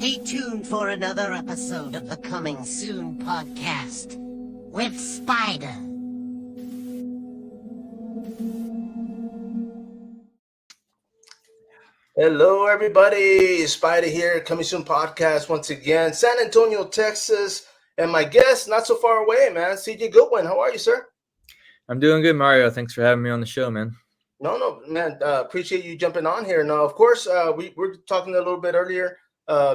Stay tuned for another episode of the Coming Soon podcast with Spider. Hello, everybody. Spider here, Coming Soon podcast once again. San Antonio, Texas. And my guest, not so far away, man, CJ Goodwyn. How are you, sir? I'm doing good, Mario. Thanks for having me on the show, man. No, man. Appreciate you jumping on here. Now, of course, we were talking a little bit earlier.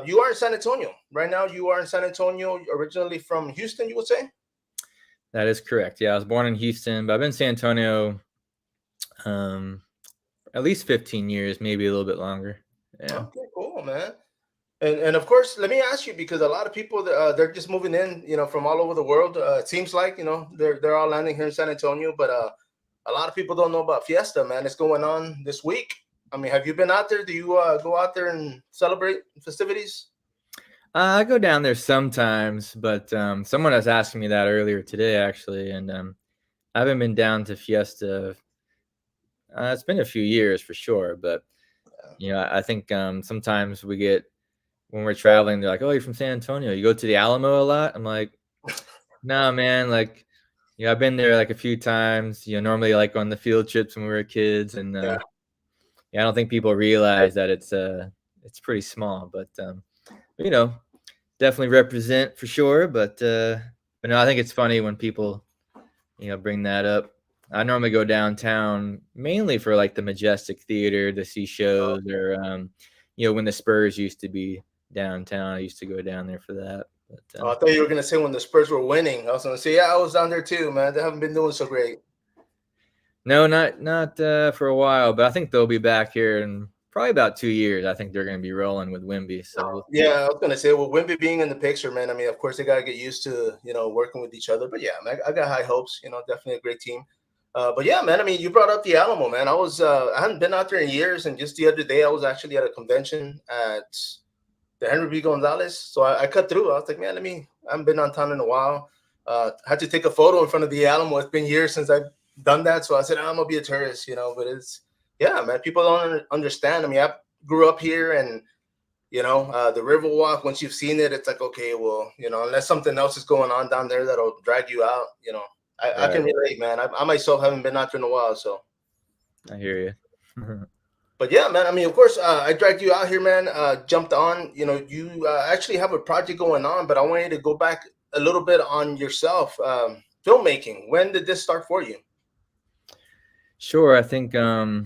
You are in San Antonio. Right now, you are in San Antonio, originally from Houston, you would say? That is correct. Yeah, I was born in Houston, but I've been in San Antonio at least 15 years, maybe a little bit longer. Yeah. Okay, cool, man. And of course, let me ask you, because a lot of people, they're just moving in, from all over the world. It seems like, they're all landing here in San Antonio, but a lot of people don't know about Fiesta, man. It's going on this week. I mean, have you been out there? Do you go out there and celebrate festivities? I go down there sometimes, but someone was asking me that earlier today, actually, and I haven't been down to Fiesta. It's been a few years for sure, but I think sometimes we get, when we're traveling, they're like, "Oh, you're from San Antonio. You go to the Alamo a lot?" I'm like, "No, man. Like, I've been there like a few times. Normally like on the field trips when we were kids, and I don't think people realize that it's pretty small, but definitely represent for sure. But no, I think it's funny when people bring that up. I normally go downtown mainly for like the Majestic Theater to see shows, or when the Spurs used to be downtown, I used to go down there for that. But, I thought you were gonna say when the Spurs were winning. I was gonna say, yeah, I was down there too, man. They haven't been doing so great. No, not for a while, but I think they'll be back here in probably about 2 years. I think they're going to be rolling with Wemby. So yeah, I was gonna say, well, Wemby being in the picture, man. I mean, of course, they gotta get used to working with each other. But yeah, man, I got high hopes. Definitely a great team. But yeah, man. I mean, you brought up the Alamo, man. I hadn't been out there in years, and just the other day, I was actually at a convention at the Henry B. Gonzalez. So I cut through. I was like, man, I haven't been on town in a while. Had to take a photo in front of the Alamo. It's been years since I've done that. So I said, I'm gonna be a tourist, but man, people don't understand. I mean, I grew up here, and the Riverwalk, once you've seen it, it's like, okay, well, unless something else is going on down there that'll drag you out, I can relate, man. I myself haven't been out there in a while, so I hear you. But yeah, man, I mean, of course, I dragged you out here, man, jumped on. You actually have a project going on, but I want you to go back a little bit on yourself. Filmmaking, when did this start for you? Sure. I think, I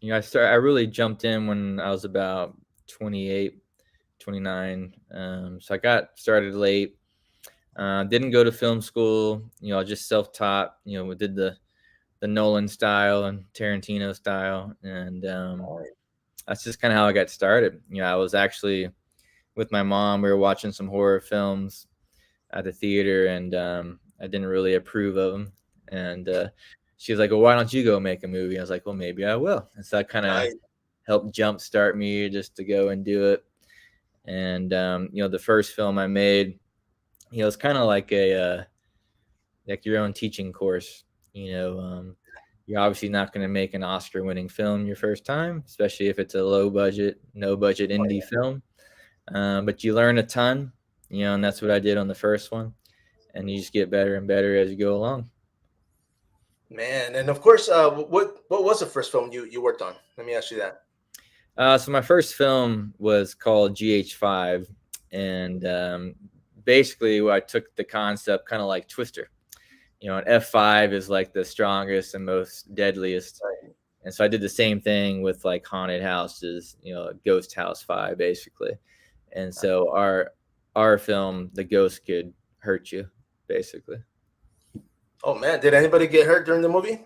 really jumped in when I was about 28, 29. So I got started late. Didn't go to film school, just self-taught, we did the Nolan style and Tarantino style. And that's just kind of how I got started. I was actually with my mom. We were watching some horror films at the theater, and I didn't really approve of them. And she was like, "Well, why don't you go make a movie?" I was like, "Well, maybe I will." And so that kind of helped jumpstart me just to go and do it. And the first film I made, it's kind of like like your own teaching course. You're obviously not going to make an Oscar-winning film your first time, especially if it's a no budget indie film. But you learn a ton, and that's what I did on the first one. And you just get better and better as you go along. Man, and of course, what was the first film you worked on? Let me ask you that. So my first film was called GH5, and basically I took the concept kind of like Twister. An F5 is like the strongest and most deadliest. Right. And so I did the same thing with like haunted houses, Ghost House 5, basically. And so our film, the ghost could hurt you, basically. Oh man, did anybody get hurt during the movie?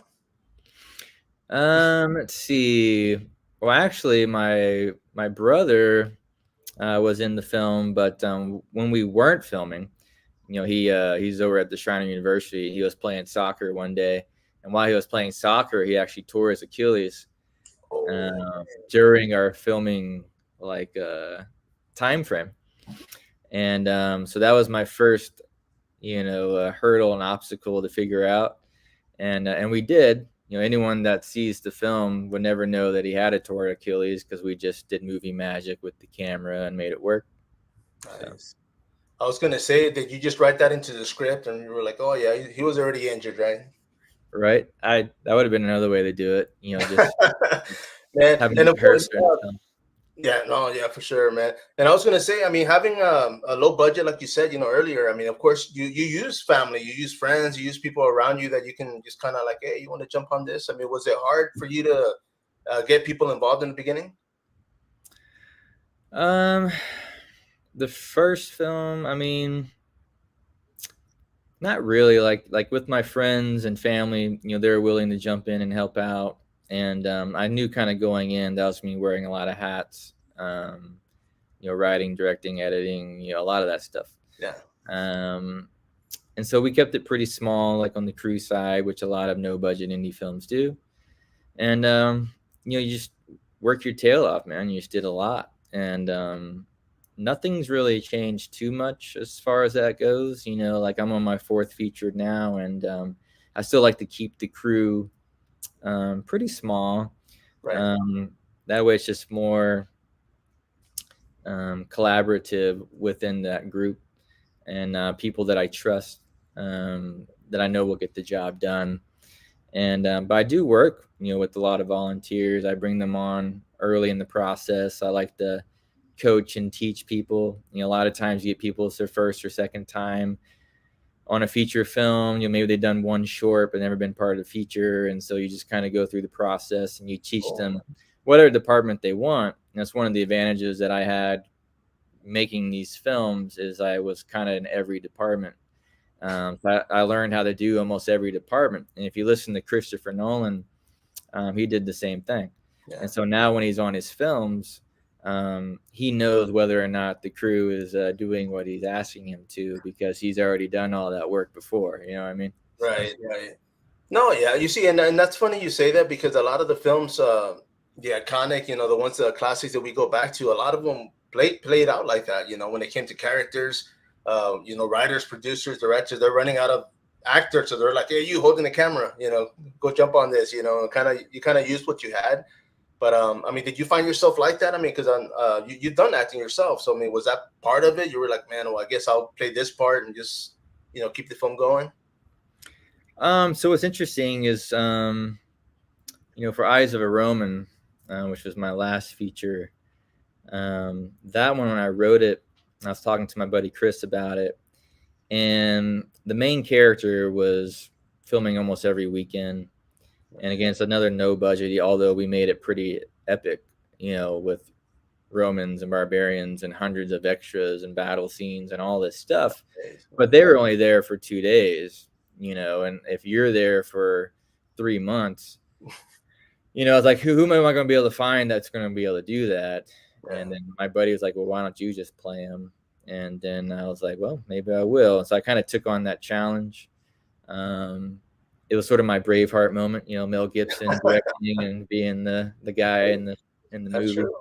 Let's see. Well, actually, my brother was in the film, but when we weren't filming, he's over at the Shriner University. He was playing soccer one day, and while he was playing soccer, he actually tore his Achilles during our filming time frame. And so that was my first hurdle and obstacle to figure out, and we did. anyone that sees the film would never know that he had a torn Achilles because we just did movie magic with the camera and made it work. So. Nice. I was gonna say, did you just write that into the script and you were like, oh yeah, he was already injured, right? Right. That would have been another way to do it. Just Man, having and it of course, rehearsed during the film. yeah, no, yeah, for sure, man. And I was gonna say, I mean, having a low budget, like you said, earlier. I mean, of course, you use family, you use friends, you use people around you that you can just kind of like, hey, you want to jump on this? I mean, was it hard for you to get people involved in the beginning? The first film, I mean, not really. Like with my friends and family, they were willing to jump in and help out. And I knew kind of going in that was me wearing a lot of hats. Writing, directing, editing, a lot of that stuff. Yeah. And so we kept it pretty small, like on the crew side, which a lot of no budget indie films do. And you just work your tail off, man. You just did a lot, and nothing's really changed too much as far as that goes. Like I'm on my fourth feature now, and I still like to keep the crew pretty small. Right. That way, it's just more collaborative within that group, and people that I trust, that I know will get the job done. And but I do work, with a lot of volunteers. I bring them on early in the process. I like to coach and teach people. A lot of times you get people, it's their first or second time on a feature film. Maybe they've done one short but never been part of the feature, and so you just kind of go through the process and you teach them whatever department they want. And that's one of the advantages that I had making these films, is I was kind of in every department. So I learned how to do almost every department. And if you listen to Christopher Nolan, he did the same thing. Yeah. And so now when he's on his films, he knows whether or not the crew is doing what he's asking him to, because he's already done all that work before. You know what I mean? Right, right. No, yeah, you see, and that's funny you say that, because a lot of the films, the iconic, the ones, the classics that we go back to, a lot of them played out like that. When it came to characters, writers, producers, directors, they're running out of actors, so they're like, hey, you holding the camera, go jump on this, you kind of used what you had. But I mean, did you find yourself like that? I mean, because you've done acting yourself, so I mean, was that part of it? You were like, man, well, I guess I'll play this part and just keep the film going. So what's interesting is, for Eyes of a Roman, which was my last feature, that one, when I wrote it, I was talking to my buddy Chris about it, and the main character was filming almost every weekend. And again, it's another no budget, although we made it pretty epic, with Romans and barbarians and hundreds of extras and battle scenes and all this stuff. But they were only there for 2 days, and if you're there for 3 months, it's like, who am I going to be able to find that's going to be able to do that? Yeah. And then my buddy was like, well, why don't you just play him? And then I was like, well, maybe I will. And so I kind of took on that challenge. It was sort of my Braveheart moment, Mel Gibson directing and being the guy in the movie. True.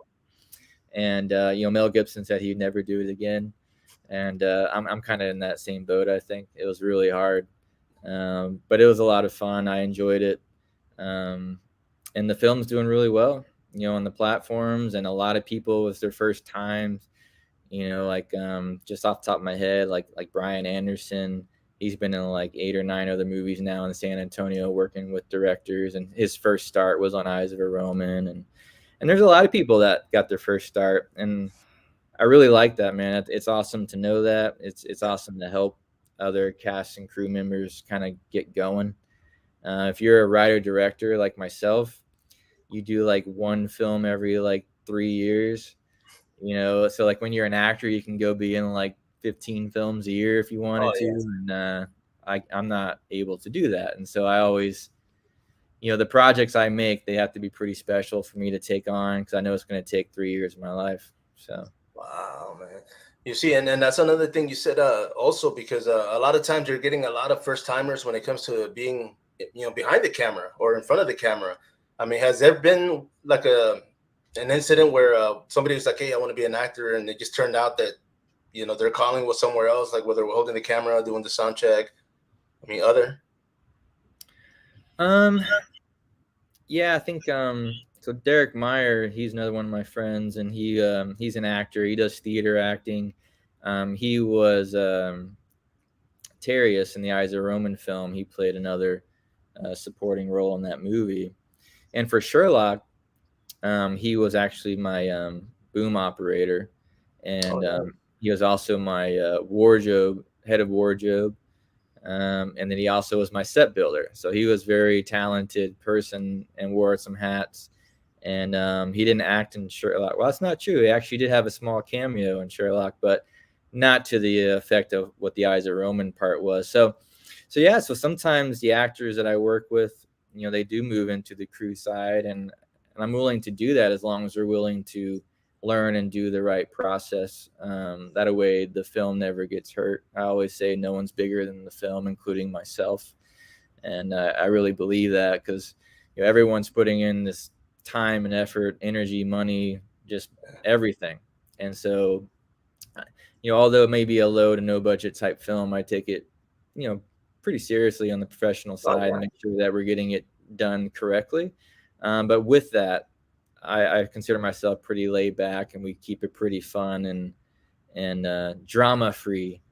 And Mel Gibson said he'd never do it again, and I'm kind of in that same boat. I think it was really hard, but it was a lot of fun. I enjoyed it, and the film's doing really well, on the platforms, and a lot of people, with their first times, like just off the top of my head, like Brian Anderson. He's been in like 8 or 9 other movies now in San Antonio, working with directors, and his first start was on Eyes of a Roman. And there's a lot of people that got their first start, and I really like that, man. It's awesome to know that. It's awesome to help other cast and crew members kind of get going. If you're a writer director like myself, you do like one film every like 3 years, so like when you're an actor, you can go be in like 15 films a year if you wanted to. And I'm not able to do that. And so I always, the projects I make, they have to be pretty special for me to take on, because I know it's going to take 3 years of my life. So wow, man. You see, and that's another thing you said also, because a lot of times you're getting a lot of first timers when it comes to being behind the camera or in front of the camera. I mean, has there been like an incident where somebody was like, hey, I want to be an actor, and it just turned out that they're calling with somewhere else, like whether we're holding the camera, doing the sound check? I mean, Yeah, I think so Derek Meyer, he's another one of my friends, and he's an actor. He does theater acting. He was Terrius in the Eyes of Roman film. He played another supporting role in that movie. And for Sherlock, he was actually my boom operator, Oh, and no. he was also my wardrobe head of wardrobe. And then he also was my set builder. So he was a very talented person and wore some hats. And he didn't act in Sherlock. Well, that's not true. He actually did have a small cameo in Sherlock, but not to the effect of what the Eyes of Roman part was. So yeah. So sometimes the actors that I work with, they do move into the crew side, and I'm willing to do that as long as they're willing to learn and do the right process. That way, the film never gets hurt. I always say no one's bigger than the film, including myself, and I really believe that because everyone's putting in this time and effort, energy, money, just everything. And so, although it may be a low to no budget type film, I take it, pretty seriously on the professional Oh, side and yeah. make sure that we're getting it done correctly. But with that, I consider myself pretty laid back, and we keep it pretty fun and drama free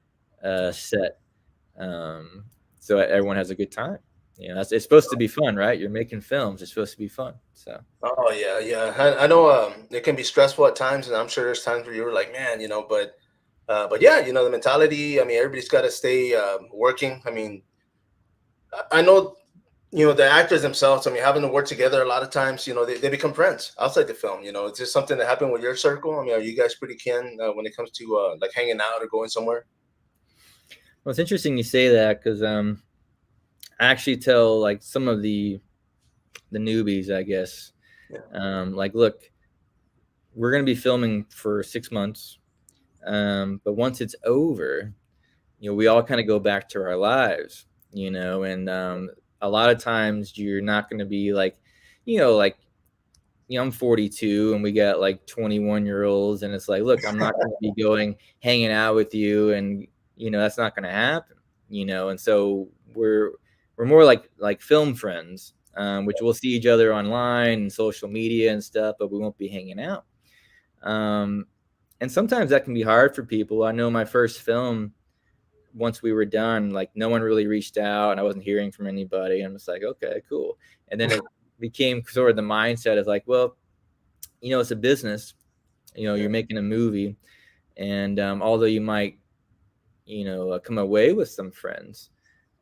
set, so everyone has a good time. It's supposed to be fun, right? You're making films; it's supposed to be fun. So Oh, yeah, yeah. I know it can be stressful at times, and I'm sure there's times where you were like, man, but yeah, the mentality. I mean, everybody's got to stay working. I mean, I know, the actors themselves. I mean, having to work together a lot of times, they become friends outside the film. It's just something that happened with your circle. I mean, are you guys pretty kin when it comes to like hanging out or going somewhere? well, it's interesting you say that because I actually tell like some of the newbies, I guess, Yeah. like, look, we're gonna be filming for 6 months, but once it's over, we all kind of go back to our lives, and a lot of times you're not going to be like, like, I'm 42 and we got like 21-year-olds, and it's like, look, I'm not going to be going hanging out with you, and that's not going to happen, and so we're more like film friends, which we'll see each other online and social media and stuff, but we won't be hanging out. Um, and sometimes that can be hard for people. I know my first film, once we were done, like no one really reached out and I wasn't hearing from anybody. And I'm just like, okay, cool. And then it became sort of the mindset of like, well, it's a business, Yeah. you're making a movie. And although you might, come away with some friends,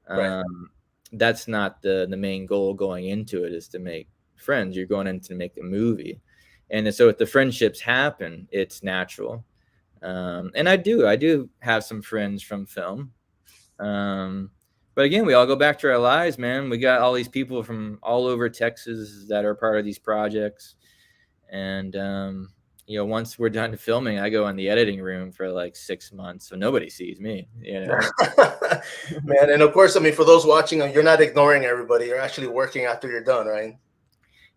Right. um, that's not the main goal going into it, is to make friends. You're going in to make a movie. And so if the friendships happen, it's natural. And I do have some friends from film. Um, but again, we all go back to our lives, man. We got all these people from all over Texas that are part of these projects. And, once we're done filming, I go in the editing room for like 6 months. So nobody sees me. Man, and of course, I mean, for those watching, you're not ignoring everybody. You're actually working after you're done, right?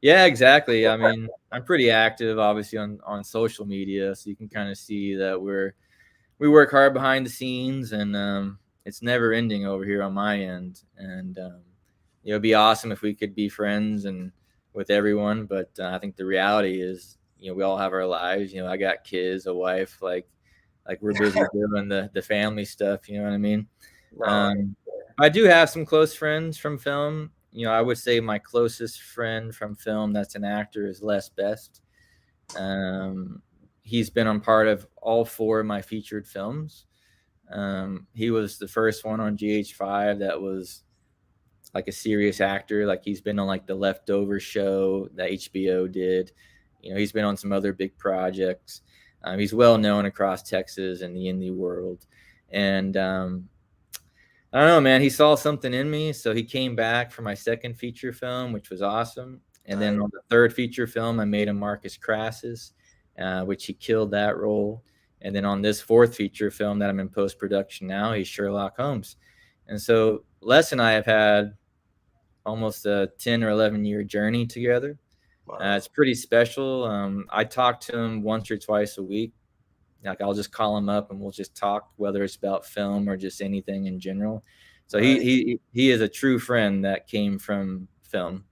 Yeah, exactly. I mean, I'm pretty active, obviously, on social media. So you can kind of see that we work hard behind the scenes, and it's never ending over here on my end. And it'd be awesome if we could be friends and with everyone, but I think the reality is, we all have our lives. I got kids, a wife, like we're busy doing the family stuff. You know what I mean? No. Um, I do have some close friends from film. I would say my closest friend from film that's an actor is Les Best. Um, he's been on part of all four of my featured films. He was the first one on GH5 that was like a serious actor. Like he's been on like the Leftover show that HBO did. He's been on some other big projects. He's well known across Texas and the indie world. And I don't know, man. He saw something in me, so he came back for my second feature film, which was awesome. And then Nice. on the third feature film, I made him Marcus Crassus, which he killed that role. And then on this fourth feature film that I'm in post production now, he's Sherlock Holmes. And so Les and I have had almost a 10 or 11-year journey together. Wow. It's pretty special. I talk to him once or twice a week. Like I'll just call him up and we'll just talk, whether it's about film or just anything in general. So he Nice. he he is a true friend that came from film.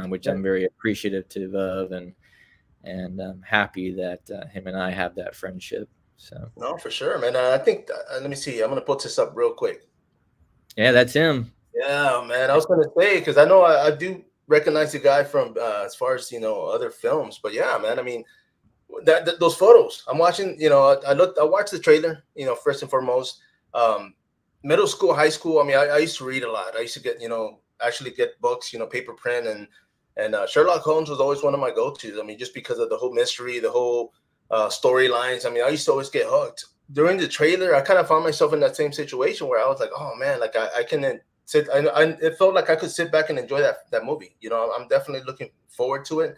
which I'm very appreciative of, and I'm happy that him and I have that friendship. So No, for sure, man. I think let me see. I'm gonna put this up real quick. yeah, that's him. Yeah, man. I was gonna say because I know I do recognize the guy from as far as other films, but yeah, man. I mean, those photos. I'm watching. I watched the trailer. First and foremost, um, middle school, high school. I mean, I used to read a lot. I used to get actually get books, paper print, and Sherlock Holmes was always one of my go-tos. I mean, just because of the whole mystery, the whole storylines. I mean, I used to always get hooked. During the trailer, I kind of found myself in that same situation where I was like, oh man, like I can sit. It felt like I could sit back and enjoy that movie. I'm definitely looking forward to it.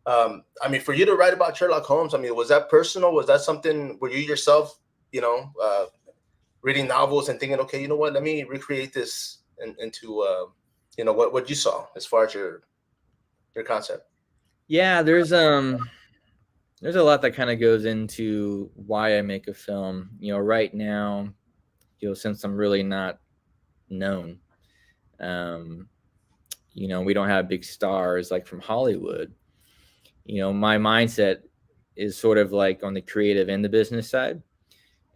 I mean, for you to write about Sherlock Holmes, I mean, was that personal? Was that something where you yourself, reading novels and thinking, okay, you know what, let me recreate this into, what you saw as far as your concept? Yeah, there's a lot that kind of goes into why I make a film. Right now, since I'm really not known, we don't have big stars like from Hollywood. My mindset is sort of like on the creative and the business side.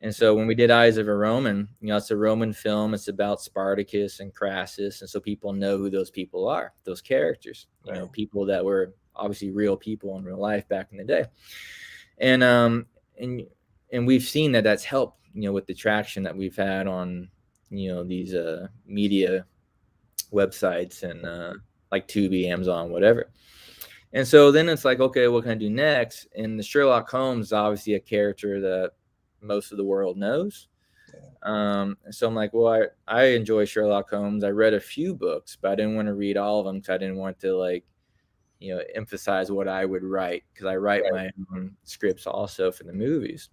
And so when we did Eyes of a Roman, it's a Roman film. It's about Spartacus and Crassus. And so people know who those people are, those characters, Right. people that were obviously real people in real life back in the day. And we've seen that that's helped, with the traction that we've had on, these media websites and like Tubi, Amazon, whatever. And so then it's like, okay, what can I do next? And the Sherlock Holmes is obviously a character that most of the world knows. So I'm like, well, I enjoy Sherlock Holmes. I read a few books, but I didn't want to read all of them because I didn't want to emphasize what I would write, because I write Right. my own scripts also for the movies.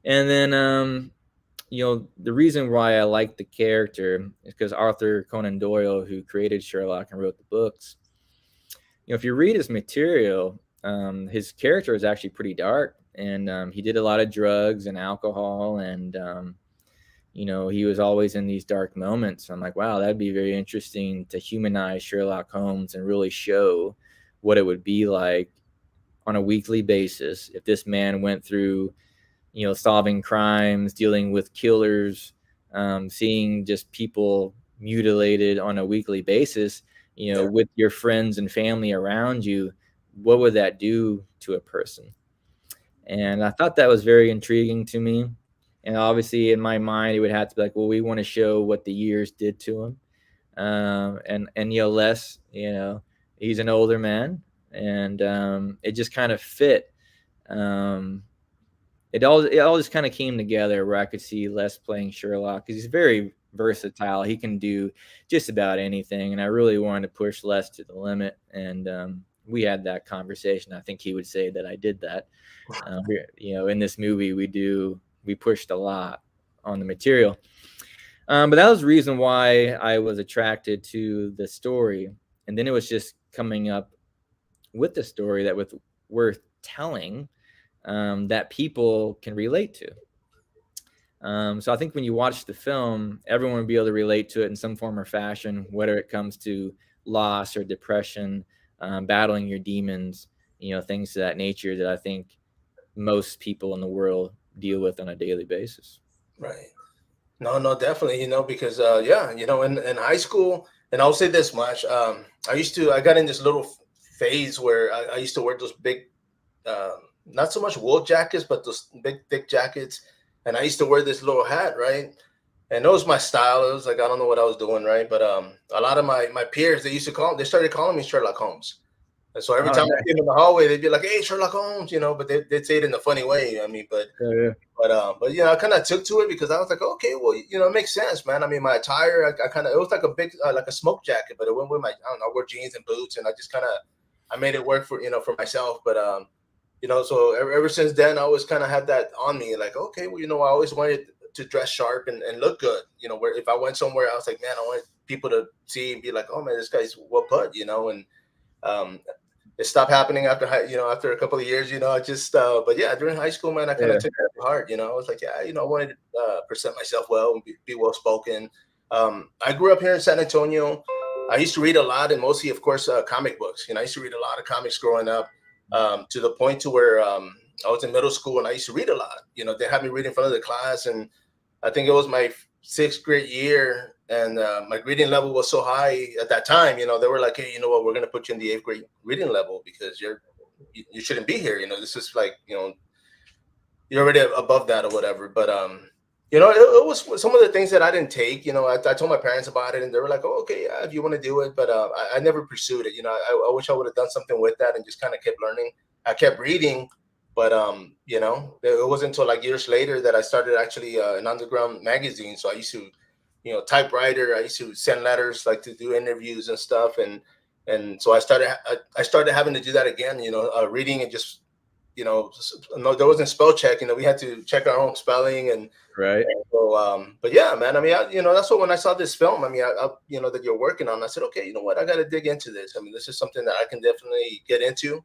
And then the reason why I like the character is because Arthur Conan Doyle, who created Sherlock and wrote the books, if you read his material, his character is actually pretty dark, and he did a lot of drugs and alcohol, and he was always in these dark moments. I'm like, wow, that'd be very interesting to humanize Sherlock Holmes and really show what it would be like on a weekly basis if this man went through, solving crimes, dealing with killers, seeing just people mutilated on a weekly basis, Yeah. with your friends and family around you. What would that do to a person? And I thought that was very intriguing to me. And obviously in my mind, it would have to be like, well, we want to show what the years did to him. And Les, he's an older man, and it just kind of fit. It all just kind of came together where I could see Les playing Sherlock, because he's very versatile. He can do just about anything, and I really wanted to push Les to the limit. And we had that conversation. I think he would say that I did that. In this movie, we pushed a lot on the material. But that was the reason why I was attracted to the story. And then it was just coming up with the story that was worth telling, that people can relate to. So I think when you watch the film, everyone will be able to relate to it in some form or fashion, whether it comes to loss or depression, battling your demons, things of that nature that I think most people in the world deal with on a daily basis. Right. No, definitely, because yeah, in high school, and I'll say this much, I got in this little phase where I used to wear those big, not so much wool jackets, but those big thick jackets, and I used to wear this little hat, right? And that was my style. It was like I don't know what I was doing, right? But a lot of my peers, they started calling me Sherlock Holmes. And so every All time I right. came in the hallway, they'd be like, "Hey, Sherlock Holmes," but they'd say it in a funny way. I mean, Yeah. but I kind of took to it because I was like, okay, well, it makes sense, man. I mean, my attire, I kind of, it was like a big, like a smoke jacket, but it went with I don't know, I wore jeans and boots, and I just kind of, I made it work for myself. But so ever since then, I always kind of had that on me, like, okay, well, I always wanted to dress sharp and look good. Where if I went somewhere, I was like, man, I wanted people to see and be like, oh man, this guy's well put, and um, it stopped happening after after a couple of years. I just but yeah, during high school, man, I kind of Yeah. took it to heart. I was like, yeah, I wanted to present myself well and be well spoken. I grew up here in San Antonio. I used to read a lot, and mostly, of course, comic books. I used to read a lot of comics growing up, to the point to where I was in middle school and I used to read a lot. They had me read in front of the class, and I think it was my sixth grade year, and my reading level was so high at that time. They were like, "Hey, you know what? We're gonna put you in the eighth grade reading level because you shouldn't be here. This is like, you're already above that or whatever." But it was some of the things that I didn't take. I told my parents about it, and they were like, "Oh, okay, yeah, if you want to do it," but I never pursued it. I wish I would have done something with that and just kind of kept learning. I kept reading, but it wasn't until like years later that I started actually an underground magazine. So I used to, typewriter. I used to send letters, like, to do interviews and stuff, and so I started having to do that again. Reading and just, no, there wasn't spell check. We had to check our own spelling, and Right. so, but yeah, man. I mean, that's what, when I saw this film, I mean, that you're working on, I said, okay, you know what, I got to dig into this. I mean, this is something that I can definitely get into.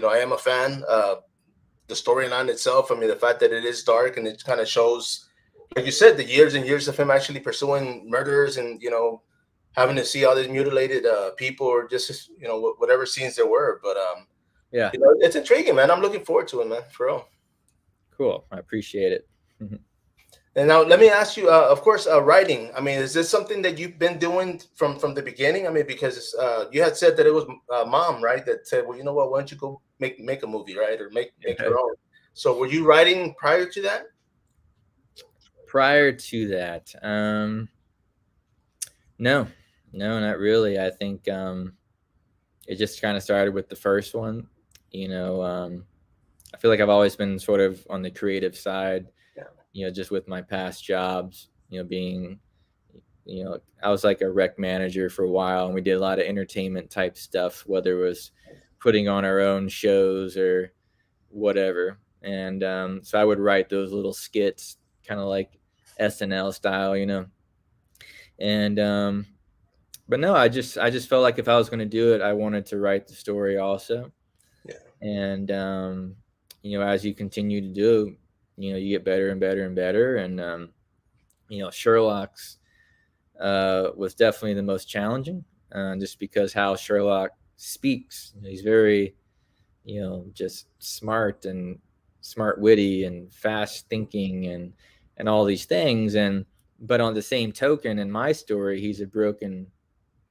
I am a fan. The storyline itself, I mean, the fact that it is dark and it kind of shows, like you said, the years and years of him actually pursuing murders, and having to see all these mutilated people, or just whatever scenes there were. But Yeah. it's intriguing, man. I'm looking forward to it, man, for real. Cool. I appreciate it. And now let me ask you, of course, writing. I mean, is this something that you've been doing from the beginning? I mean, because you had said that it was mom, right, that said, well, you know what, why don't you go make a movie, right, or make your own. So were you writing prior to that? Prior to that, no, not really. I think it just kind of started with the first one. I feel like I've always been sort of on the creative side. Just with my past jobs, being, I was like a rec manager for a while, and we did a lot of entertainment type stuff, whether it was putting on our own shows or whatever. And so I would write those little skits, kind of like SNL style, And but no, I just felt like if I was going to do it, I wanted to write the story also. Yeah. And as you continue to do, you get better and better and better. And Sherlock's was definitely the most challenging, just because how Sherlock speaks. He's very, just smart, witty, and fast thinking, and all these things. But on the same token, in my story, he's a broken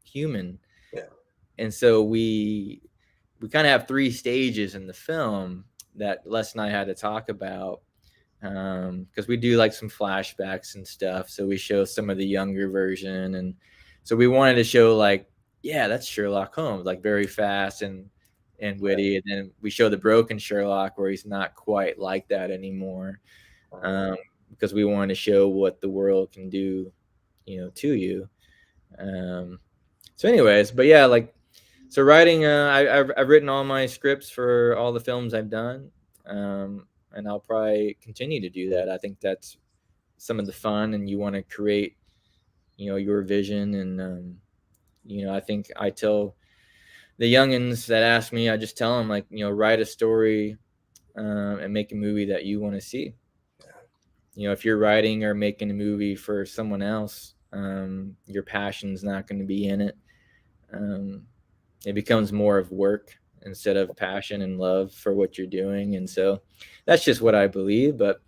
human. Yeah. And so we kind of have three stages in the film that Les and I had to talk about, because we do like some flashbacks and stuff. So we show some of the younger version, and so we wanted to show, like, yeah, that's Sherlock Holmes, like very fast and witty. And then we show the broken Sherlock, where he's not quite like that anymore, because we wanted to show what the world can do, to you. So anyways, but yeah, like, so writing, I've written all my scripts for all the films I've done. And I'll probably continue to do that. I think that's some of the fun, and you want to create, your vision. And, I think I tell the youngins that ask me, I just tell them, like, write a story, and make a movie that you want to see. If you're writing or making a movie for someone else, your passion's not going to be in it. It becomes more of work instead of passion and love for what you're doing. And so that's just what I believe. But,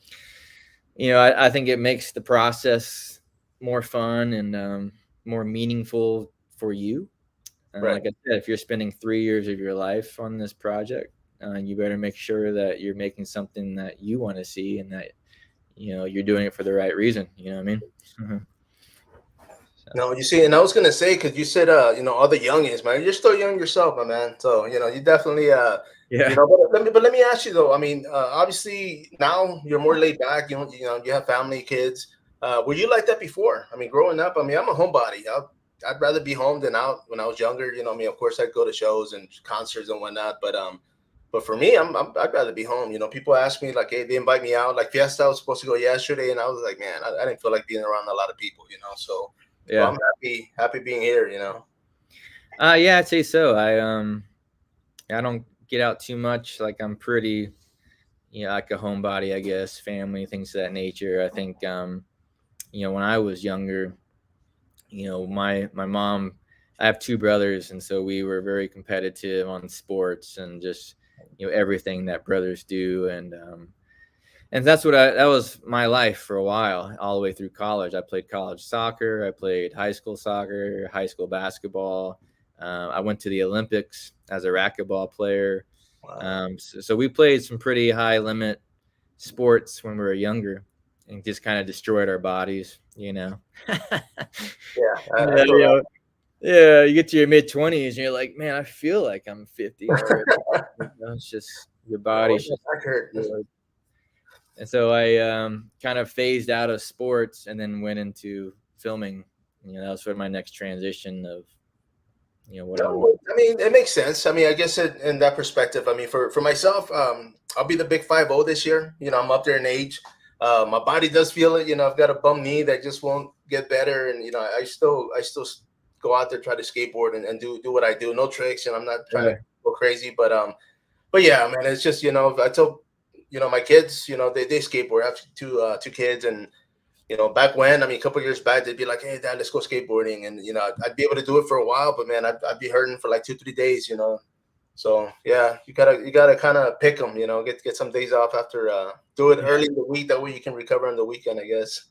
I think it makes the process more fun and more meaningful for you. Right. Like I said, if you're spending 3 years of your life on this project, you better make sure that you're making something that you want to see, and that, you're doing it for the right reason. You know what I mean? Mm-hmm. No, you see, and I was gonna say, because you said, all the youngins, man, you're still young yourself, my man. So, you definitely, Yeah. But let me ask you though. I mean, obviously now you're more laid back. You have family, kids. Were you like that before? I mean, growing up, I mean, I'm a homebody. I'd rather be home than out when I was younger. I mean, of course, I'd go to shows and concerts and whatnot, but for me, I'd rather be home. People ask me, like, hey, they invite me out. Like Fiesta, I was supposed to go yesterday, and I was like, man, I didn't feel like being around a lot of people. So. Yeah, so I'm happy being here. Yeah, I'd say so. I don't get out too much. Like, I'm pretty, like a homebody, I guess. Family, things of that nature. I think, when I was younger, my mom, I have two brothers, and so we were very competitive on sports and just everything that brothers do, and that was my life for a while, all the way through college. I played college soccer, I played high school soccer, high school basketball. I went to the Olympics as a racquetball player. Wow. So we played some pretty high limit sports when we were younger, and just kind of destroyed our bodies. Yeah, I Yeah, feel that. yeah, you get to your mid-20s and you're like, man, I feel like I'm 50 already. It's just your Oh, body's just that hurt. destroyed. And so I kind of phased out of sports and then went into filming. That was sort of my next transition of what I want. No, I mean it makes sense. I mean, I guess in that perspective, I mean for myself, I'll be the big 50 this year. I'm up there in age. My body does feel it. I've got a bum knee that just won't get better, and I still go out there, try to skateboard and do what I do. No tricks, and I'm not trying to Yeah. go crazy, but yeah, man, it's just I tell my kids, they skateboard. I have two kids, and back when, I mean, a couple years back, they'd be like, "Hey, Dad, let's go skateboarding," and I'd be able to do it for a while, but man, I'd be hurting for like 2 3 days. So yeah, you gotta kind of pick them, get some days off after do it Yeah. early in the week. That way you can recover on the weekend, I guess.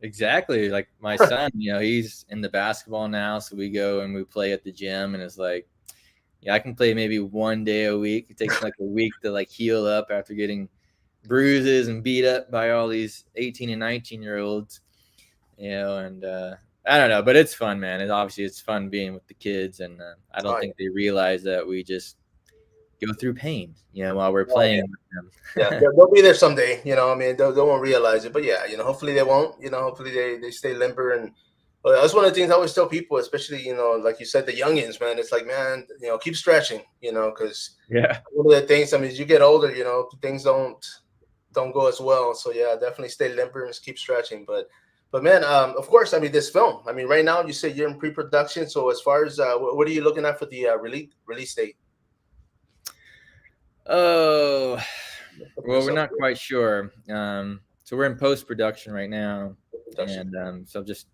Exactly. Like my son, he's into basketball now, so we go and we play at the gym, and it's like, I can play maybe one day a week. It takes like a week to like heal up after getting bruises and beat up by all these 18 and 19-year-olds, and I don't know, but it's fun, man. It's fun being with the kids, and I don't Oh, think they realize that we just go through pain, while we're oh, playing yeah. with Yeah, them. they'll be there someday. I mean, they won't realize it, but yeah, hopefully they won't. Hopefully they stay limber, and that's one of the things I always tell people, especially like you said, the youngins, man. It's like, man, keep stretching, because Yeah. one of the things, I mean, as you get older, things don't go as well. So yeah, definitely stay limber and just keep stretching. But man, of course, I mean, this film. I mean, right now you said you're in pre-production. So as far as what are you looking at for the release date? Oh, well, we're So, not quite sure. So we're in post production right now, production. and so just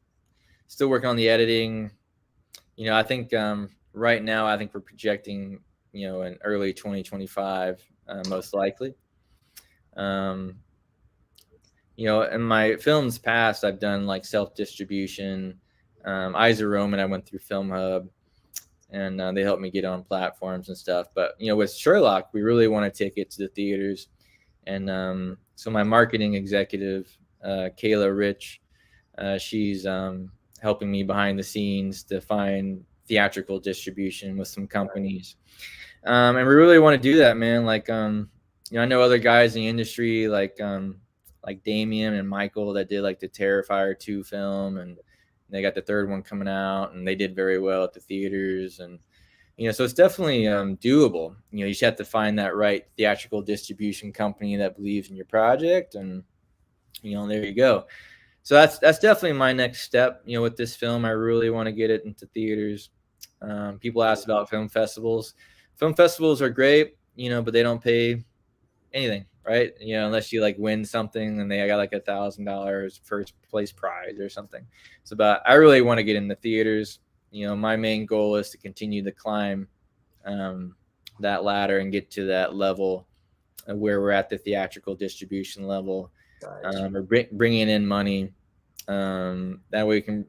still working on the editing. I think right now I think we're projecting in early 2025, most likely. Um, in my films past, I've done like self distribution. Eyes of Roman, I went through Film Hub, and they helped me get on platforms and stuff. But with Sherlock, we really want to take it to the theaters, and so my marketing executive, Kayla Rich, she's helping me behind the scenes to find theatrical distribution with some companies, and we really want to do that, man. Like I know other guys in the industry, like Damien and Michael, that did like the Terrifier 2 film, and they got the third one coming out, and they did very well at the theaters. And so it's definitely doable. You just have to find that right theatrical distribution company that believes in your project, and there you go. So that's definitely my next step. With this film, I really want to get it into theaters. People ask about film festivals. Film festivals are great, but they don't pay anything, right? Unless you like win something and they got like $1,000 first place prize or something. So, but I really want to get in the theaters. My main goal is to continue to climb that ladder and get to that level where we're at the theatrical distribution level, or bringing in money. That way we can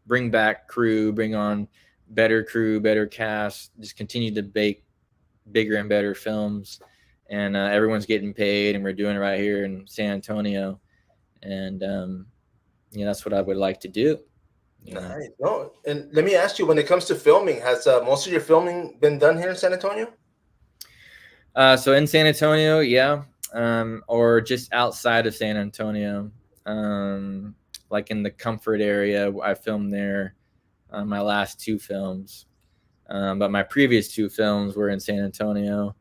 bring back crew, bring on better crew, better cast, just continue to bake bigger and better films. And everyone's getting paid, and we're doing it right here in San Antonio. And that's what I would like to do. Nice. No, and let me ask you, when it comes to filming, has most of your filming been done here in San Antonio? So in San Antonio, yeah, or just outside of San Antonio, like in the Comfort area. I filmed there my last two films, but my previous two films were in San Antonio.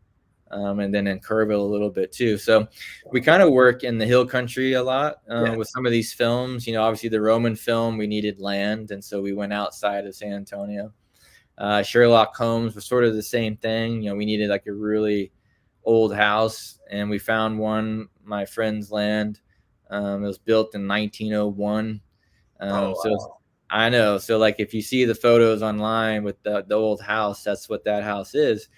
And then in Kerrville a little bit too. So we kind of work in the hill country a lot with some of these films. Obviously the Roman film, we needed land, and so we went outside of San Antonio. Sherlock Holmes was sort of the same thing. We needed like a really old house, and we found one, my friend's land. It was built in 1901. So I know. So like if you see the photos online with the old house, that's what that house is,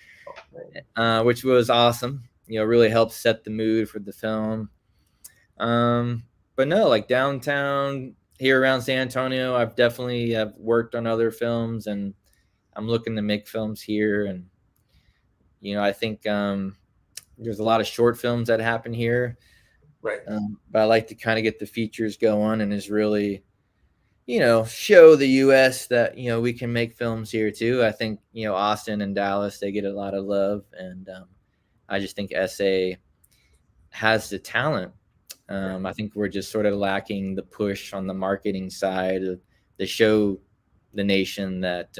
which was awesome. Really helped set the mood for the film. But no, like downtown here around San Antonio, I've definitely have worked on other films, and I'm looking to make films here. And I think there's a lot of short films that happen here, Right. but I like to kind of get the features going and is really show the U.S. that we can make films here too. I think Austin and Dallas, they get a lot of love, and I just think SA has the talent. I think we're just sort of lacking the push on the marketing side to show the nation that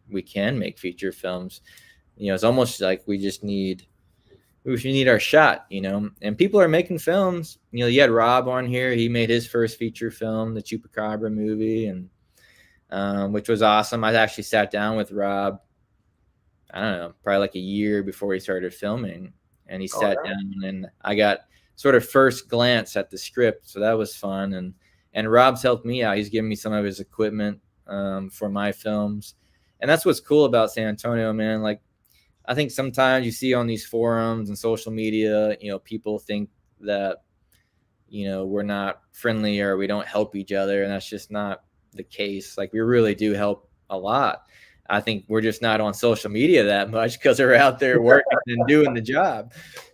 we can make feature films. It's almost like we need our shot, and people are making films. You had Rob on here. He made his first feature film, the Chupacabra movie, and which was awesome. I actually sat down with Rob, I don't know, probably like a year before he started filming, and he sat down, and I got sort of first glance at the script. So that was fun. And Rob's helped me out. He's given me some of his equipment for my films. And that's what's cool about San Antonio, man. Like, I think sometimes you see on these forums and social media, people think that, we're not friendly or we don't help each other. And that's just not the case. Like, we really do help a lot. I think we're just not on social media that much because we're out there working and doing the job.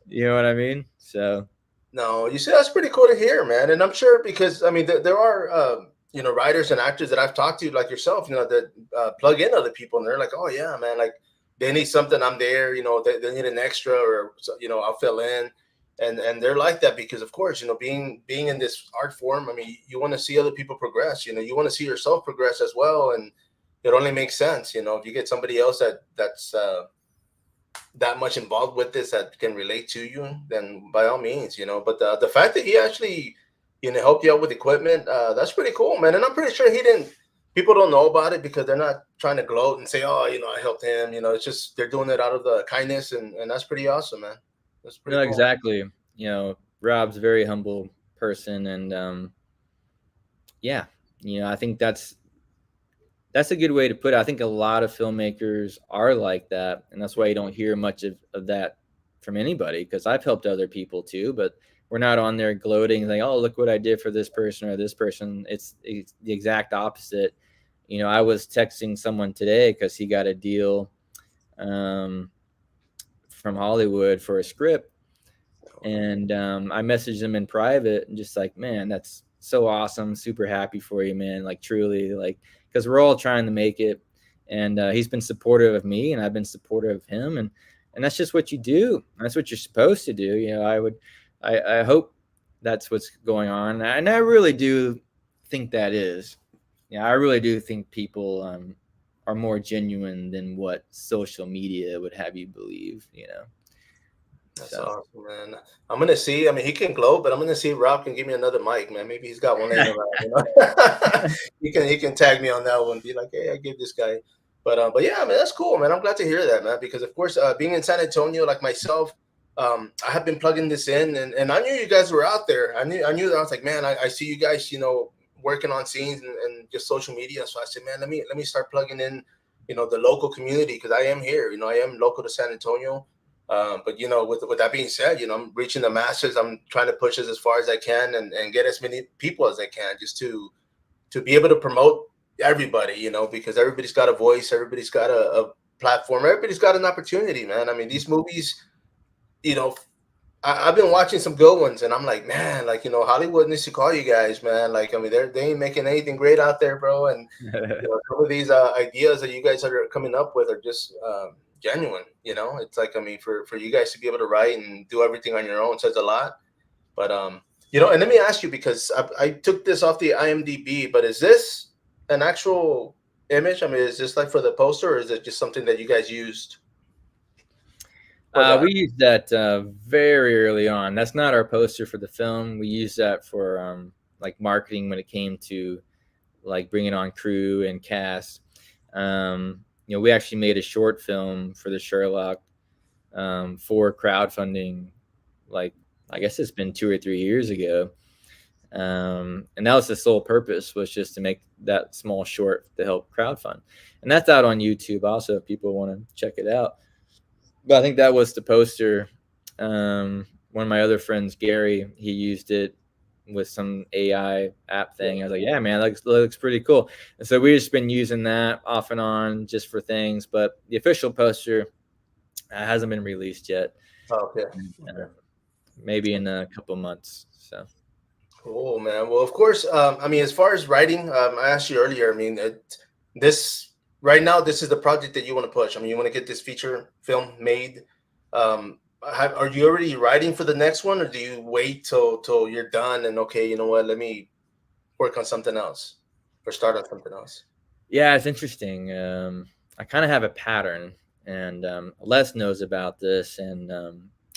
You know what I mean? So. No, you see, that's pretty cool to hear, man. And I'm sure because, I mean, there are, writers and actors that I've talked to, like yourself, that plug in other people, and they're like, oh, yeah, man, like they need something, I'm there, they need an extra, or, I'll fill in. And they're like that because, of course, being in this art form, I mean, you want to see other people progress, you want to see yourself progress as well. And it only makes sense, if you get somebody else that's that much involved with this that can relate to you, then by all means, but the fact that he actually helped you out with equipment, that's pretty cool, man. And I'm pretty sure people don't know about it because they're not trying to gloat and say, oh, I helped him. It's just they're doing it out of the kindness, and that's pretty awesome, man. That's pretty cool. Exactly. Rob's a very humble person, and yeah, I think that's a good way to put it. I think a lot of filmmakers are like that, and that's why you don't hear much of that from anybody, because I've helped other people too, but we're not on there gloating like, oh, look what I did for this person or this person. It's the exact opposite. I was texting someone today because he got a deal from Hollywood for a script, and I messaged him in private and just like, man, that's so awesome, super happy for you, man, like truly, like, because we're all trying to make it, and he's been supportive of me, and I've been supportive of him, and that's just what you do. That's what you're supposed to do. I hope that's what's going on, and I really do think that is. I really do think people are more genuine than what social media would have you believe. That's awesome, man. I'm gonna see. I mean, he can gloat, but I'm gonna see if Rob can give me another mic, man. Maybe he's got one laying around. He can tag me on that one. Be like, hey, I gave this guy. But yeah, man, that's cool, man. I'm glad to hear that, man. Because of course, being in San Antonio, like myself, I have been plugging this in, and I knew you guys were out there. I knew that. I was like, man, I see you guys, working on scenes and just social media. So I said, man, let me start plugging in, the local community, because I am here. I am local to San Antonio. But with that being said, I'm reaching the masses. I'm trying to push this as far as I can and get as many people as I can, just to be able to promote everybody, because everybody's got a voice, everybody's got a platform, everybody's got an opportunity, man. I mean, these movies, I've been watching some good ones, and I'm like, man, like, Hollywood needs to call you guys, man. Like, I mean, they ain't making anything great out there, bro. And some of these ideas that you guys are coming up with are just genuine. It's like, I mean, for you guys to be able to write and do everything on your own says a lot. But and let me ask you, because I took this off the IMDb, but is this an actual image? I mean, is this like for the poster, or is it just something that you guys used? We used that very early on. That's not our poster for the film. We used that for like marketing when it came to like bringing on crew and cast. We actually made a short film for the Sherlock for crowdfunding. Like, I guess it's been 2 or 3 years ago. And that was the sole purpose, was just to make that small short to help crowdfund. And that's out on YouTube also if people want to check it out. But I think that was the poster. One of my other friends, Gary, he used it with some AI app thing. I was like, yeah, man, that looks pretty cool. And so we've just been using that off and on just for things. But the official poster hasn't been released yet. Okay. Maybe in a couple months. So Cool, man. Well, of course, I mean, as far as writing, I asked you earlier. I mean, this right now, this is the project that you want to push. I mean, you want to get this feature film made. Are you already writing for the next one, or do you wait till you're done and okay, you know what, let me work on something else or start on something else? yeah, it's interesting. I kind of have a pattern, and Les knows about this, and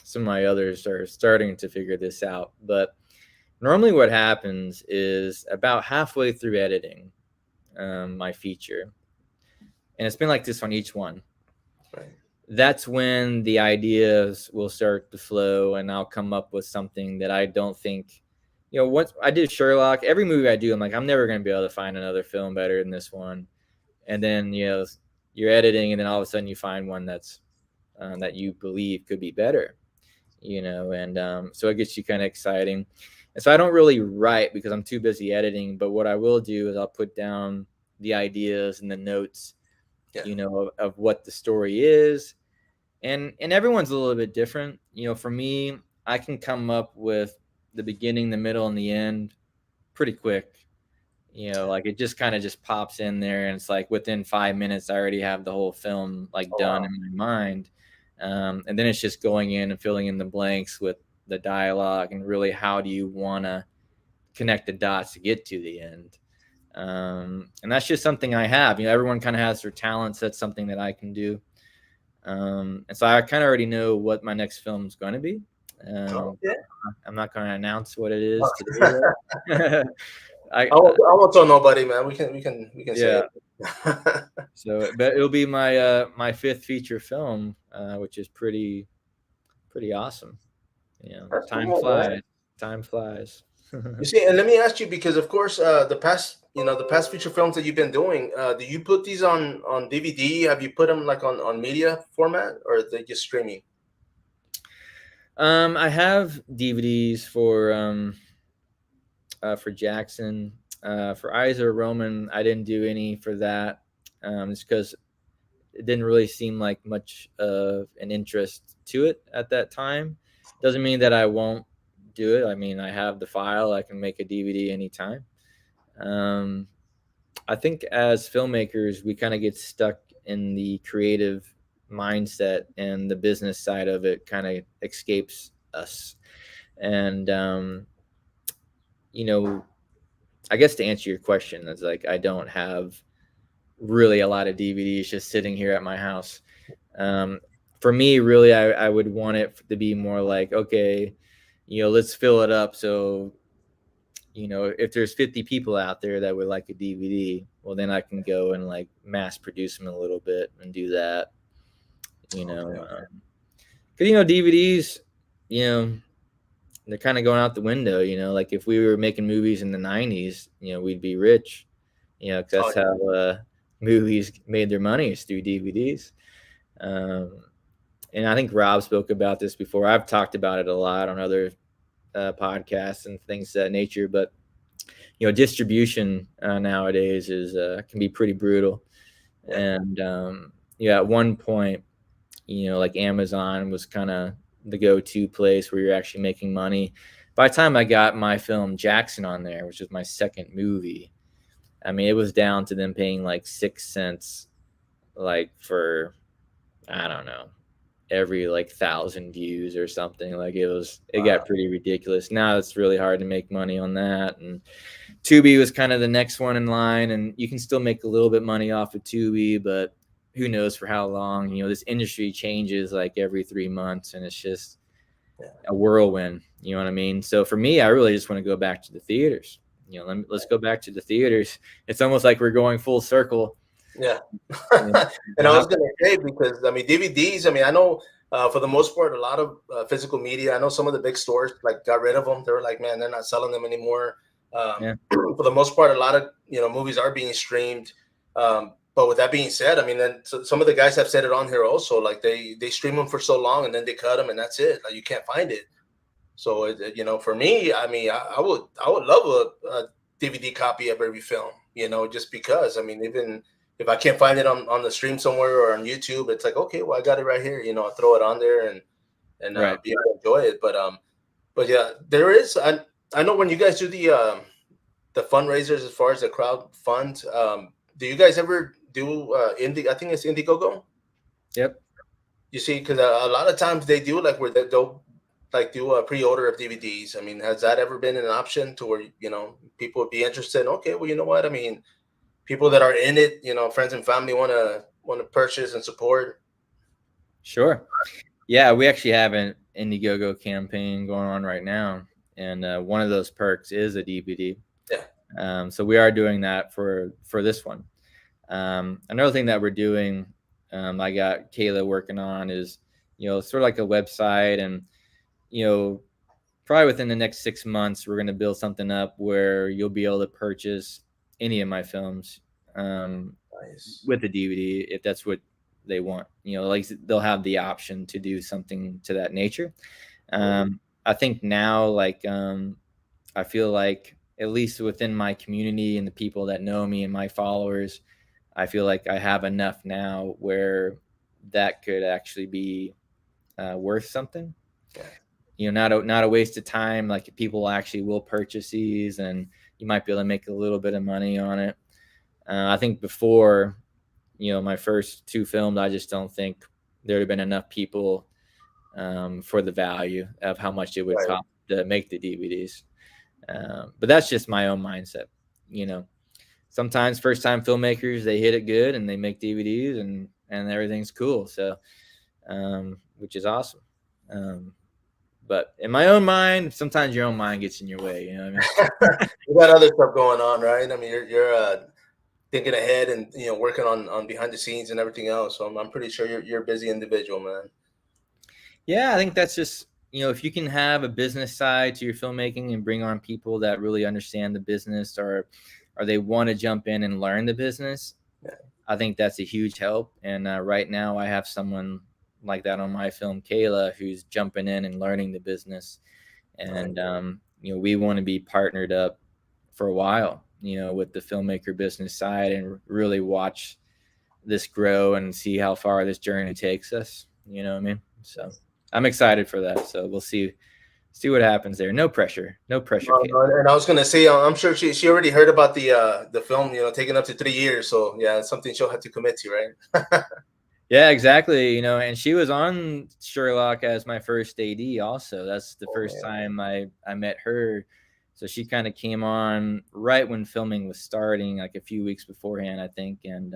some of my others are starting to figure this out. But normally what happens is about halfway through editing my feature, and it's been like this on each one. Right. That's when the ideas will start to flow, and I'll come up with something that I don't think, what I did Sherlock, every movie I do, I'm like, I'm never going to be able to find another film better than this one. And then, you're editing, and then all of a sudden you find one that's that you believe could be better, and so it gets you kind of exciting. And so I don't really write because I'm too busy editing, but what I will do is I'll put down the ideas and the notes, of what the story is. And everyone's a little bit different. For me, I can come up with the beginning, the middle, and the end pretty quick. Like it just kind of just pops in there, and it's like within 5 minutes, I already have the whole film done in my mind. And then it's just going in and filling in the blanks with the dialogue, and really how do you want to connect the dots to get to the end. And that's just something I have. Everyone kind of has their talents. That's something that I can do. And so I kind of already know what my next film is going to be. I'm not going to announce what it is today. I won't tell nobody, man. We can say it. So, but it'll be my my fifth feature film, which is pretty awesome. Time flies. Man. Time flies. You see, and let me ask you, because of course, the past feature films that you've been doing, do you put these on DVD? Have you put them on media format, or are they just streaming? I have DVDs for Jackson. For Eyes of a Roman, I didn't do any for that, just because it didn't really seem like much of an interest to it at that time. Doesn't mean that I won't do it. I mean, I have the file. I can make a DVD anytime. I think as filmmakers, we kind of get stuck in the creative mindset, and the business side of it kind of escapes us. And, I guess to answer your question, it's like I don't have really a lot of DVDs just sitting here at my house. For me, really, I would want it to be more like, okay, let's fill it up. So, if there's 50 people out there that would like a DVD, well, then I can go and mass produce them a little bit and do that. Because DVDs, they're kind of going out the window. Like if we were making movies in the 90s, we'd be rich. Because that's how movies made their money, is through DVDs. And I think Rob spoke about this before. I've talked about it a lot on other podcasts and things of that nature. But distribution nowadays is can be pretty brutal. And at one point, like Amazon was kind of the go-to place where you're actually making money. By the time I got my film Jackson on there, which was my second movie, I mean, it was down to them paying 6 cents, for, I don't know, every 1,000 views or something. It got pretty ridiculous. Now it's really hard to make money on that. And Tubi was kind of the next one in line, and you can still make a little bit money off of Tubi, but who knows for how long. This industry changes every 3 months, and it's just a whirlwind. You know what I mean? So for me, I really just want to go back to the theaters. Let's go back to the theaters. It's almost like we're going full circle. Yeah. And I was going to say, because DVDs, I know for the most part, a lot of physical media, I know some of the big stores got rid of them. They were like, man, they're not selling them anymore. Yeah. For the most part, a lot of movies are being streamed. But with that being said, I mean, then some of the guys have said it on here also. Like they stream them for so long and then they cut them and that's it. Like you can't find it. So for me, I mean, I would love a DVD copy of every film. Just because. I mean, even if I can't find it on the stream somewhere or on YouTube, it's like, okay, well, I got it right here. I'll throw it on there and Right. be able to enjoy it. But yeah, there is. I know when you guys do the fundraisers as far as the crowd fund. Do you guys ever do Indie? I think it's Indiegogo. Yep. You see, because a lot of times they do like where they'll like do a pre-order of DVDs. I mean, has that ever been an option to where people would be interested? Okay, well, you know what? I mean, people that are in it, friends and family want to purchase and support. Sure. Yeah, we actually have an Indiegogo campaign going on right now, and one of those perks is a DVD. Yeah. So we are doing that for this one. Another thing that we're doing, I got Kayla working on is, sort of like a website, and probably within the next 6 months, we're going to build something up where you'll be able to purchase any of my films Nice. with a DVD if that's what they want. Like they'll have the option to do something to that nature. I think now, like, I feel like at least within my community and the people that know me and my followers, I feel like I have enough now where that could actually be worth something. Not a waste of time. Like people actually will purchase these, and you might be able to make a little bit of money on it. I think before, my first 2 films, I just don't think there would have been enough people for the value of how much it would cost to make the DVDs. But that's just my own mindset. Sometimes first time filmmakers, they hit it good and they make DVDs and everything's cool. So, which is awesome. But in my own mind, sometimes your own mind gets in your way. You know what I mean? You got other stuff going on, right? I mean, you're thinking ahead and working on behind the scenes and everything else. So I'm pretty sure you're a busy individual, man. Yeah, I think that's just if you can have a business side to your filmmaking and bring on people that really understand the business or they want to jump in and learn the business, I think that's a huge help. And right now, I have someone like that on my film, Kayla, who's jumping in and learning the business. And we want to be partnered up for a while, with the filmmaker business side and really watch this grow and see how far this journey takes us. You know what I mean? So I'm excited for that. So we'll see what happens there. No pressure. No. And I was gonna say, I'm sure she already heard about the film, taking up to 3 years. So yeah, it's something she'll have to commit to, right? Yeah, exactly. And she was on Sherlock as my first AD also. That's the first time I met her. So she kind of came on right when filming was starting, like a few weeks beforehand, I think. And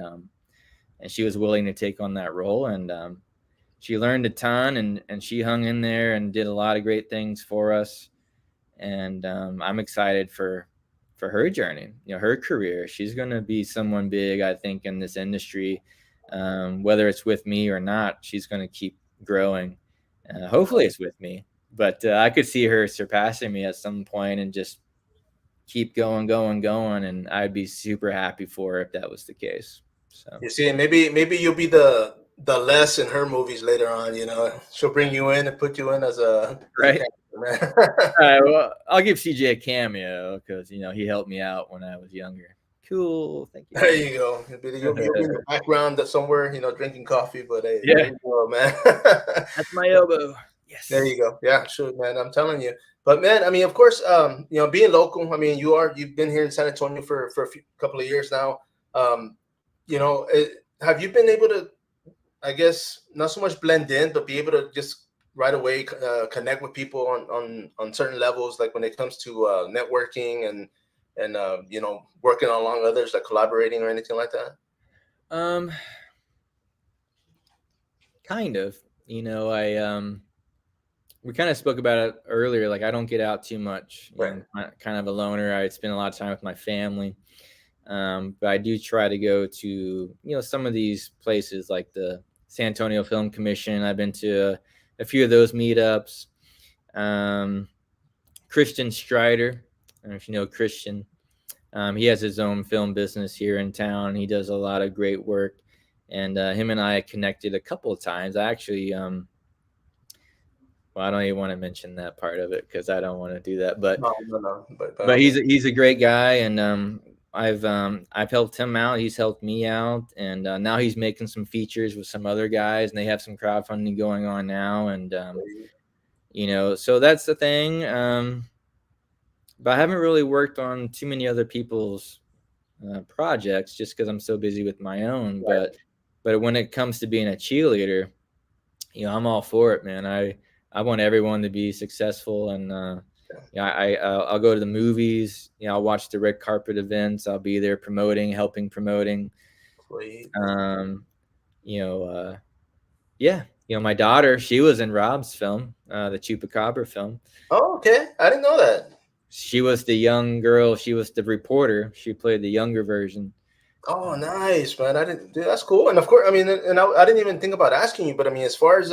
she was willing to take on that role. And she learned a ton and she hung in there and did a lot of great things for us. And I'm excited for her journey, her career. She's going to be someone big, I think, in this industry. Whether it's with me or not, she's going to keep growing. Hopefully it's with me, but I could see her surpassing me at some point and just keep going. And I'd be super happy for her if that was the case. So you see, maybe you'll be the Les in her movies later on. She'll bring you in and put you in as a right. All right, well, I'll give CJ a cameo because he helped me out when I was younger. Cool, thank you. There you go. You'll be in the background somewhere, drinking coffee. But hey, yeah, there you go, man. That's my elbow. Yes. There you go. Yeah, sure, man. I'm telling you. But man, I mean, of course, being local. I mean, you've been here in San Antonio for a couple of years now. Have you been able to, I guess, not so much blend in, but be able to just right away connect with people on certain levels, like when it comes to networking and working along others, like collaborating or anything like that? Kind of. We kind of spoke about it earlier. Like I don't get out too much. Right. I'm kind of a loner. I spend a lot of time with my family. But I do try to go to, some of these places like the San Antonio Film Commission. I've been to a few of those meetups. Christian Strider I don't know if you know Christian. He has his own film business here in town. He does a lot of great work, and him and I connected a couple of times. I actually, well, I don't even want to mention that part of it because I don't want to do that. But No, no, no. but he's a great guy, and I've helped him out. He's helped me out, and now he's making some features with some other guys, and they have some crowdfunding going on now, and so that's the thing. But I haven't really worked on too many other people's projects just because I'm so busy with my own. Right. But when it comes to being a cheerleader, I'm all for it, man. I want everyone to be successful, and I'll go to the movies. I'll watch the red carpet events. I'll be there helping promoting. Sweet. My daughter, she was in Rob's film, the Chupacabra film. Oh, okay. I didn't know that. She was the young girl. She was the reporter. She played the younger version. Oh, nice, man. I didn't. Dude, that's cool. And of course, I mean, and I didn't even think about asking you, but I mean, as far as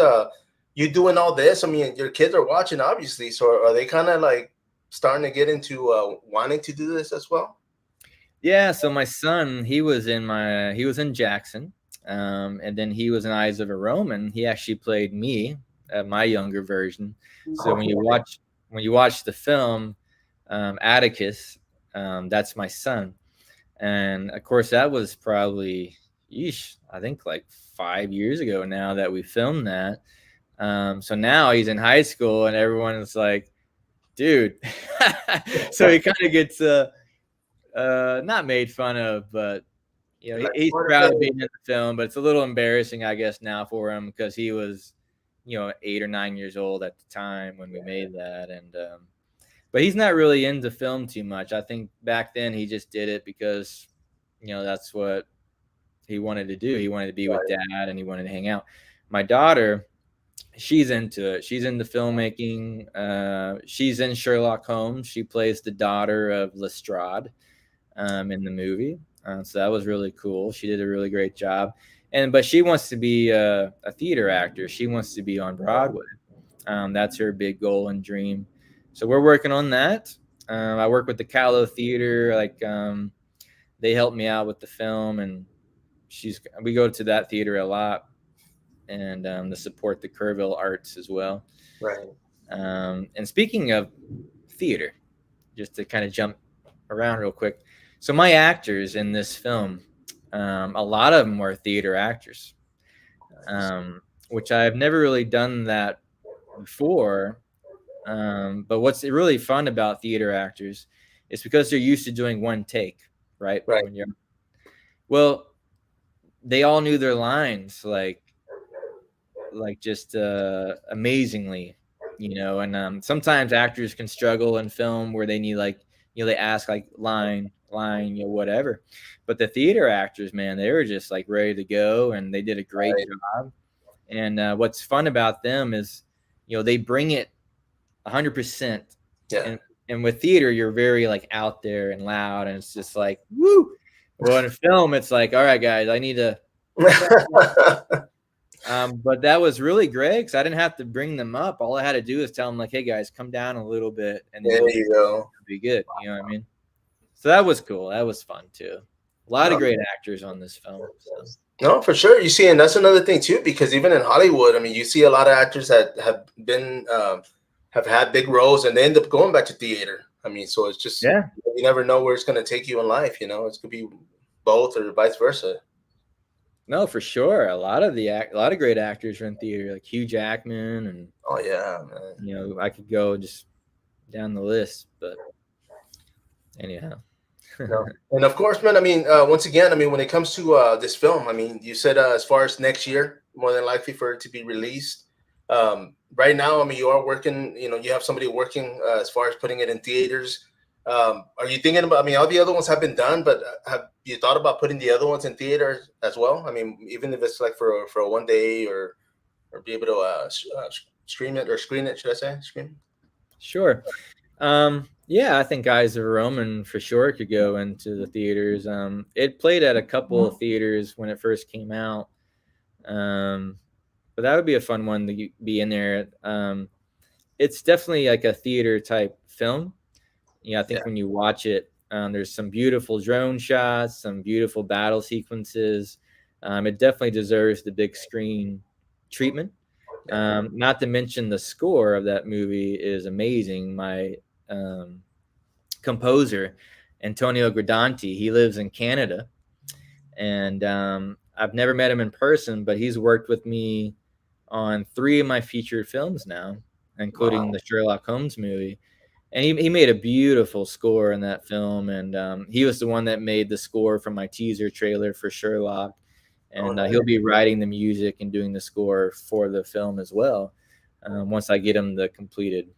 you doing all this, I mean, your kids are watching, obviously. So are they kind of like starting to get into wanting to do this as well? Yeah. So my son, he was in Jackson, and then he was in Eyes of a Roman. He actually played me, my younger version. So when you watch the film, Atticus, that's my son. And of course, that was probably, I think like 5 years ago now that we filmed that. So now he's in high school, and everyone is like, dude. So he kind of gets not made fun of, but he's proud of being in the film. But it's a little embarrassing, I guess, now for him because he was, 8 or 9 years old at the time when we made that, and but he's not really into film too much. I think back then he just did it because, that's what he wanted to do. He wanted to be with dad, and he wanted to hang out. My daughter, she's into it. She's into filmmaking. She's in Sherlock Holmes. She plays the daughter of Lestrade in the movie. So that was really cool. She did a really great job. But she wants to be a theater actor. She wants to be on Broadway. That's her big goal and dream. So we're working on that. I work with the Callow Theater. Like they help me out with the film, and we go to that theater a lot, and to support the Kerrville arts as well. Right. And speaking of theater, just to kind of jump around real quick. So my actors in this film, a lot of them were theater actors, which I've never really done that before. But what's really fun about theater actors is because they're used to doing one take, right? Right. Well, they all knew their lines like just amazingly, and sometimes actors can struggle in film where they need they ask like line, whatever. But the theater actors, man, they were just like ready to go, and they did a great job. And what's fun about them is, they bring it 100%. Yeah. And with theater, you're very like out there and loud, and it's just like, woo. Well, in film, it's like, all right, guys, I need to. But that was really great because I didn't have to bring them up. All I had to do is tell them like, hey guys, come down a little bit, and there you go. It'll be good. You know what I mean? So that was cool. That was fun too. A lot of great actors on this film. So. No, for sure. You see, and that's another thing too, because even in Hollywood, I mean, you see a lot of actors that have been have had big roles, and they end up going back to theater. I mean, so it's just you never know where it's going to take you in life. It could be both or vice versa. No, for sure. A lot of great actors are in theater, like Hugh Jackman, and oh yeah, man. I could go just down the list, but anyhow. No. And of course, man, I mean, once again, I mean, when it comes to this film, I mean, you said as far as next year, more than likely for it to be released. Right now, I mean, you are working, you have somebody working as far as putting it in theaters. Are you thinking about, I mean, all the other ones have been done, but have you thought about putting the other ones in theater as well? I mean, even if it's like for a one day or be able to stream it or screen it, should I say? Screen? Sure. Yeah, I think Eyes of a Roman for sure could go into the theaters. It played at a couple of theaters when it first came out. But that would be a fun one to be in there. It's definitely like a theater type film. I think when you watch it, there's some beautiful drone shots, some beautiful battle sequences. It definitely deserves the big screen treatment. Not to mention the score of that movie is amazing. My composer, Antonio Gridanti, he lives in Canada, and I've never met him in person, but he's worked with me on 3 of my featured films now, including the Sherlock Holmes movie. And he made a beautiful score in that film, and he was the one that made the score for my teaser trailer for Sherlock, and he'll be writing the music and doing the score for the film as well, once I get him the completed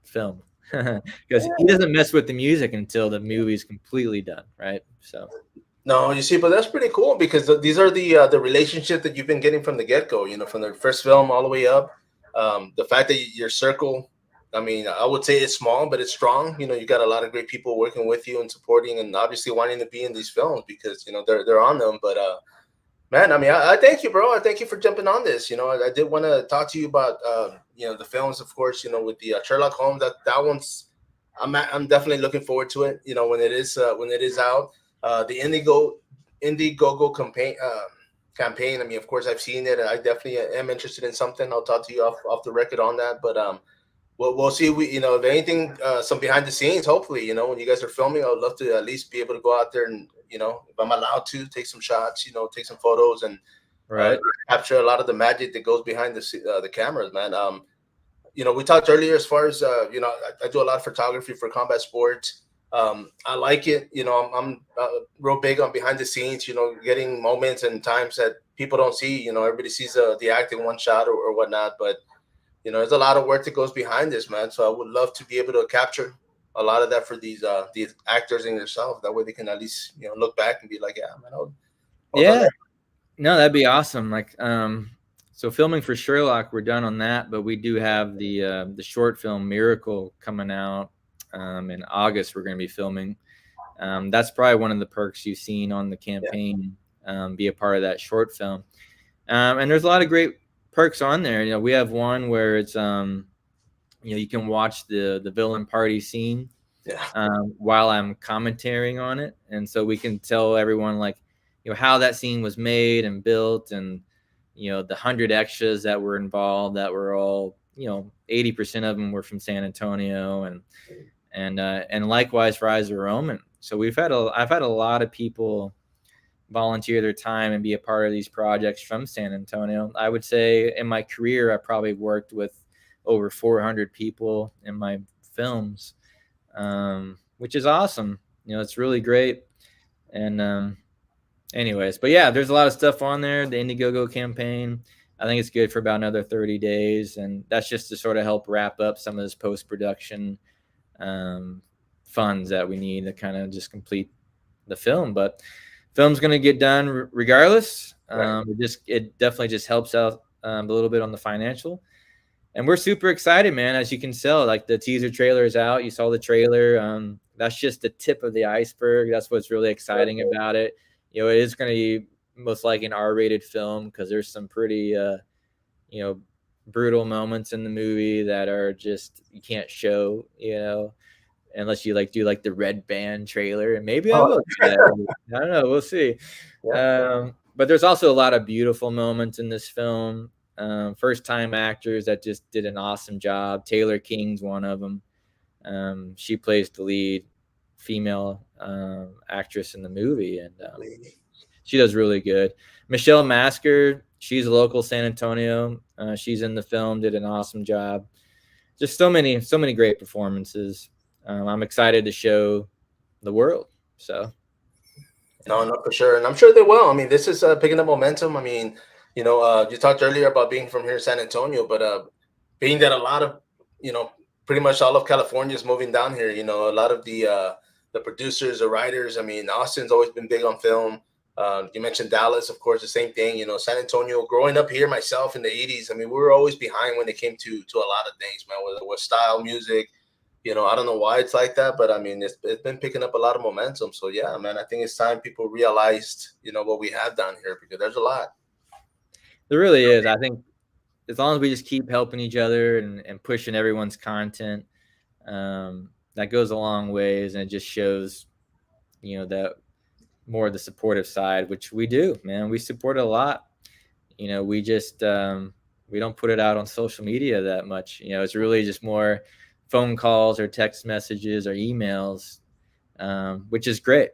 film, because he doesn't mess with the music until the movie's completely done, right? So No, you see, but that's pretty cool because these are the relationship that you've been getting from the get go. You know, from the first film all the way up. The fact that your circle, I mean, I would say it's small, but it's strong. You know, you got a lot of great people working with you and supporting, and obviously wanting to be in these films because they're on them. But man, I mean, I thank you, bro. I thank you for jumping on this. You know, I did want to talk to you about the films, of course. You know, with the Sherlock Holmes, that one's I'm definitely looking forward to it. You know, when it is out. The Indiegogo campaign. I mean, of course, I've seen it. I definitely am interested in something. I'll talk to you off the record on that. But we'll see. If anything, some behind the scenes. Hopefully, when you guys are filming, I would love to at least be able to go out there and if I'm allowed to take some shots, take some photos and capture a lot of the magic that goes behind the cameras, man. We talked earlier as far as I do a lot of photography for combat sports. I like it. I'm real big on behind the scenes, getting moments and times that people don't see. Everybody sees the act in one shot or whatnot, but there's a lot of work that goes behind this, man. So I would love to be able to capture a lot of that for these actors and yourself. That way they can at least look back and be like, yeah, man. Yeah, no, that'd be awesome. Like, so filming for Sherlock, we're done on that, but we do have the short film Miracle coming out. In August, we're going to be filming. That's probably one of the perks you've seen on the campaign, be a part of that short film. And there's a lot of great perks on there. We have one where it's, you can watch the villain party scene while I'm commentating on it. And so we can tell everyone how that scene was made and built, and, the 100 extras that were involved that were all, 80% of them were from San Antonio, and likewise for Eyes of Roman. So I've had a lot of people volunteer their time and be a part of these projects from San Antonio. I would say in my career, I probably worked with over 400 people in my films, which is awesome. It's really great. And anyways, but yeah, there's a lot of stuff on there. The Indiegogo campaign, I think it's good for about another 30 days. And that's just to sort of help wrap up some of this post-production funds that we need to kind of just complete the film. But film's going to get done regardless. It definitely just helps out a little bit on the financial, and we're super excited, man. As you can tell, like, the teaser trailer is out. You saw the trailer. That's just the tip of the iceberg. That's what's really exciting about it. It is going to be most likely an R-rated film because there's some pretty brutal moments in the movie that are just, you can't show, unless you do the Red Band trailer, and maybe I will do that. I don't know, we'll see. But there's also a lot of beautiful moments in this film. First time actors that just did an awesome job. Taylor King's one of them. She plays the lead female actress in the movie, and she does really good. Michelle Masker, she's a local San Antonio. She's in the film, did an awesome job. Just so many great performances. I'm excited to show the world. So, no, for sure, and I'm sure they will. I mean, this is picking up momentum. I mean, you talked earlier about being from here in San Antonio, but being that a lot of, pretty much all of California is moving down here. A lot of the producers, the writers. I mean, Austin's always been big on film. You mentioned Dallas, of course, the same thing. San Antonio. Growing up here myself in the '80s, I mean, we were always behind when it came to a lot of things, man. Whether it was style, music. I don't know why it's like that, but I mean, it's been picking up a lot of momentum. So yeah, man, I think it's time people realized, what we have down here, because there's a lot. There really is. I think as long as we just keep helping each other and pushing everyone's content, that goes a long ways, and it just shows, that more of the supportive side, which we do, man. We support it a lot. We just we don't put it out on social media that much. It's really just more phone calls or text messages or emails, which is great.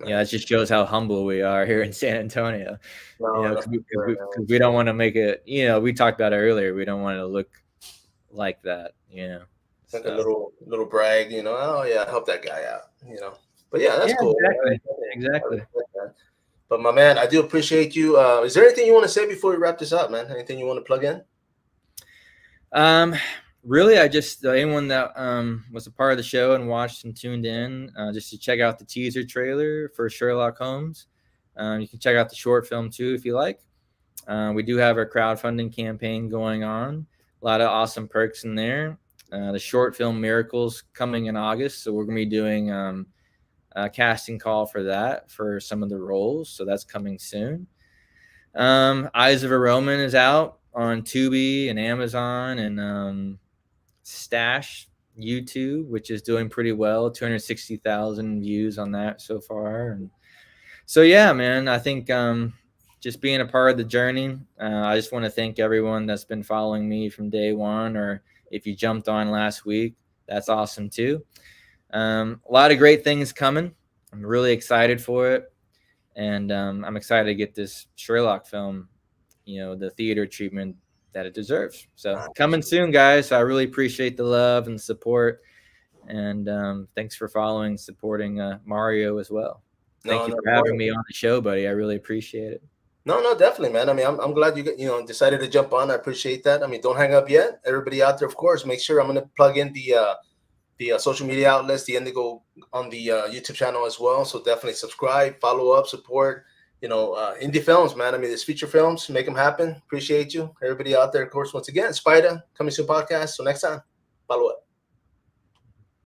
It just shows how humble we are here in San Antonio. No, Because we don't want to make it. We talked about it earlier. We don't want it to look like that. like a little brag. Oh yeah, I helped that guy out. But yeah, that's cool. Exactly. But my man, I do appreciate you. Is there anything you want to say before we wrap this up, man? Anything you want to plug in? Really, I just anyone that was a part of the show and watched and tuned in, just to check out the teaser trailer for Sherlock Holmes. You can check out the short film too if you like. We do have our crowdfunding campaign going on. A lot of awesome perks in there. The short film Miracles coming in August, so we're gonna be doing a casting call for that for some of the roles. So that's coming soon. Eyes of a Roman is out on Tubi and Amazon and Stash YouTube, which is doing pretty well. 260,000 views on that so far. And so, yeah, man, I think just being a part of the journey, I just want to thank everyone that's been following me from day one, or if you jumped on last week, that's awesome too. A lot of great things coming. I'm really excited for it. And I'm excited to get this Sherlock film, the theater treatment that it deserves. So coming soon, guys. I really appreciate the love and support. And thanks for following, supporting Mario as well. Thank you for having me on the show, buddy. I really appreciate it. No, definitely, man. I mean, I'm glad you decided to jump on. I appreciate that. I mean, don't hang up yet. Everybody out there, of course, make sure I'm going to plug in the social media outlets, the Indigo on the YouTube channel as well. So definitely subscribe, follow up, support, indie films, man. I mean, there's feature films, make them happen. Appreciate you. Everybody out there, of course, once again, Spider, Coming Soon Podcast. So next time, follow up.